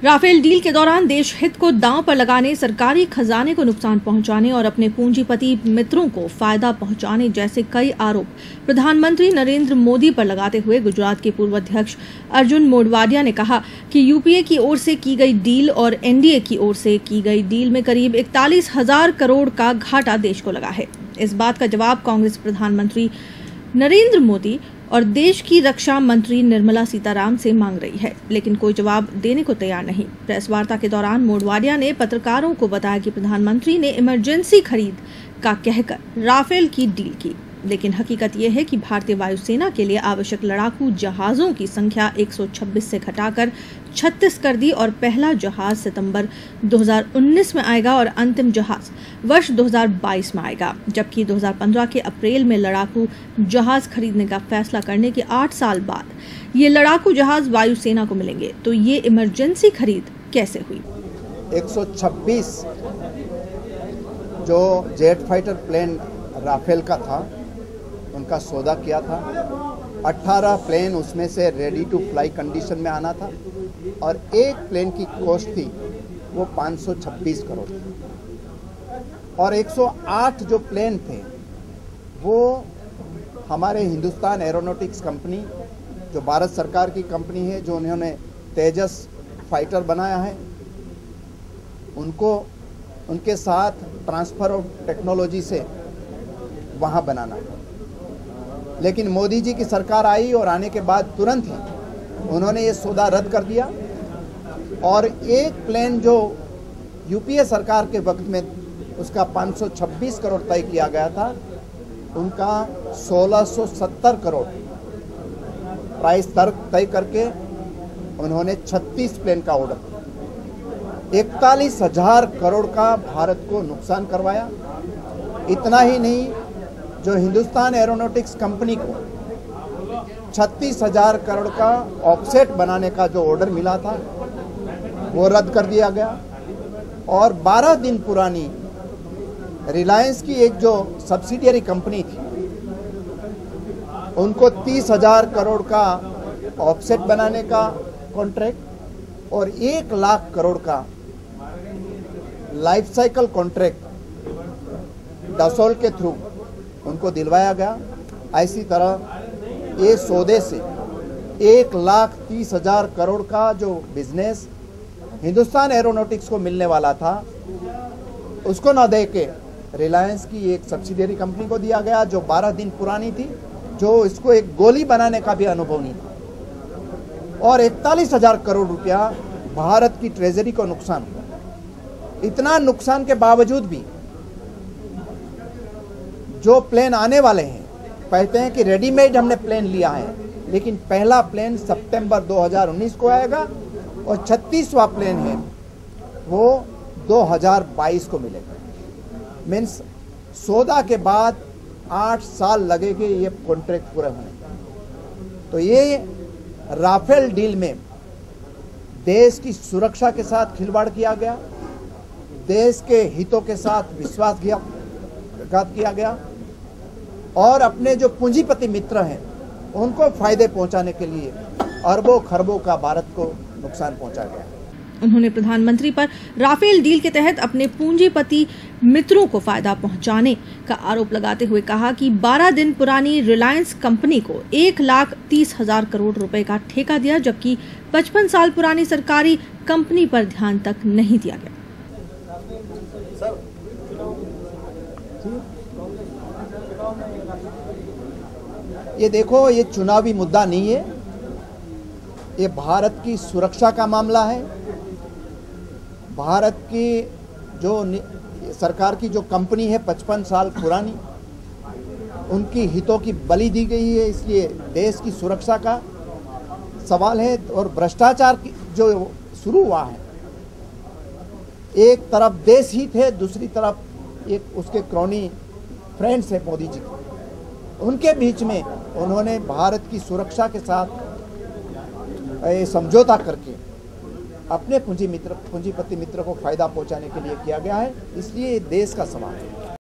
Rafale deal के दौरान देश हित को दांव पर लगाने, सरकारी खजाने को नुकसान पहुंचाने और अपने पूंजीपति मित्रों को फायदा पहुंचाने जैसे कई आरोप प्रधानमंत्री नरेंद्र मोदी पर लगाते हुए गुजरात के पूर्व अध्यक्ष अर्जुन मोढवाडिया ने कहा कि यूपीए की ओर से की गई डील और एनडीए की ओर से की गई डील में करीब 41,000 करोड़ का घाटा देश को लगा है। इस बात का जवाब कांग्रेस प्रधानमंत्री नरेंद्र मोदी और देश की रक्षा मंत्री निर्मला सीतारामन से मांग रही है, लेकिन कोई जवाब देने को तैयार नहीं। प्रेस वार्ता के दौरान मोढवाडिया ने पत्रकारों को बताया कि प्रधानमंत्री ने इमरजेंसी खरीद का कहकर राफेल की डील की, लेकिन हकीकत यह है कि भारतीय वायुसेना के लिए आवश्यक लड़ाकू जहाजों की संख्या 126 से घटाकर 36 कर दी और पहला जहाज सितंबर 2019 में आएगा और अंतिम जहाज वर्ष 2022 में आएगा, जबकि 2015 के अप्रैल में लड़ाकू जहाज खरीदने का फैसला करने के 8 साल बाद ये लड़ाकू जहाज वायुसेना को मिलेंगे। तो ये इमरजेंसी खरीद कैसे हुई? 126 जो जेट फाइटर प्लेन राफेल का था उनका सौदा किया था। 18 प्लेन उसमें से रेडी टू फ्लाई कंडीशन में आना था और एक प्लेन की कॉस्ट थी वो 526 करोड़ थी और 108 जो प्लेन थे वो हमारे हिंदुस्तान एरोनॉटिक्स कंपनी जो भारत सरकार की कंपनी है, जो उन्होंने तेजस फाइटर बनाया है, उनके साथ ट्रांसफ़र ऑफ टेक्नोलॉजी से वहाँ बनाना। लेकिन मोदी जी की सरकार आई और आने के बाद तुरंत ही उन्होंने ये सौदा रद्द कर दिया और एक प्लेन जो यूपीए सरकार के वक्त में उसका 526 करोड़ तय किया गया था, उनका 1670 करोड़ प्राइस तय करके उन्होंने 36 प्लेन का ऑर्डर दिया। 41,000 करोड़ का भारत को नुकसान करवाया। इतना ही नहीं, जो हिंदुस्तान एरोनॉटिक्स कंपनी को 36,000 करोड़ का ऑफसेट बनाने का जो ऑर्डर मिला था वो रद्द कर दिया गया और 12 दिन पुरानी रिलायंस की एक जो सब्सिडियरी कंपनी थी उनको 30,000 करोड़ का ऑफसेट बनाने का कॉन्ट्रैक्ट और 1 लाख करोड़ का लाइफ साइकिल कॉन्ट्रैक्ट डसोल के थ्रू उनको दिलवाया गया। ऐसी तरह ये सौदे से 1,30,000 करोड़ का जो बिजनेस हिंदुस्तान एरोनॉटिक्स को मिलने वाला था उसको न दे के रिलायंस की एक सब्सिडियरी कंपनी को दिया गया जो 12 दिन पुरानी थी, जो इसको एक गोली बनाने का भी अनुभव नहीं था और 41,000 करोड़ रुपया भारत की ट्रेजरी को नुकसान हुआ। इतना नुकसान के बावजूद भी जो प्लेन आने वाले हैं, कहते हैं कि रेडीमेड हमने प्लेन लिया है, लेकिन पहला प्लेन सितंबर 2019 को आएगा और 36वां प्लेन है वो 2022 को मिलेगा। मीन्स सौदा के बाद 8 साल लगेंगे ये कॉन्ट्रैक्ट पूरे होने। तो ये राफेल डील में देश की सुरक्षा के साथ खिलवाड़ किया गया, देश के हितों के साथ विश्वासघात किया गया और अपने जो पूंजीपति मित्र हैं उनको फायदे पहुंचाने के लिए अरबों खरबों का भारत को नुकसान पहुंचा गया। उन्होंने प्रधानमंत्री पर राफेल डील के तहत अपने पूंजीपति मित्रों को फायदा पहुंचाने का आरोप लगाते हुए कहा कि 12 दिन पुरानी रिलायंस कंपनी को 1,30,000 करोड़ रुपए का ठेका दिया, जबकि 55 साल पुरानी सरकारी कंपनी पर ध्यान तक नहीं दिया गया। ये देखो, ये चुनावी मुद्दा नहीं है, ये भारत की सुरक्षा का मामला है। भारत की जो सरकार की जो कंपनी है 55 साल पुरानी, उनकी हितों की बलि दी गई है, इसलिए देश की सुरक्षा का सवाल है। और भ्रष्टाचार जो शुरू हुआ है, एक तरफ देश हित है, दूसरी तरफ एक उसके क्रॉनी फ्रेंड्स है मोदी जी के, उनके बीच में उन्होंने भारत की सुरक्षा के साथ समझौता करके अपने पूंजीपति मित्र को फायदा पहुंचाने के लिए किया गया है, इसलिए देश का सवाल है।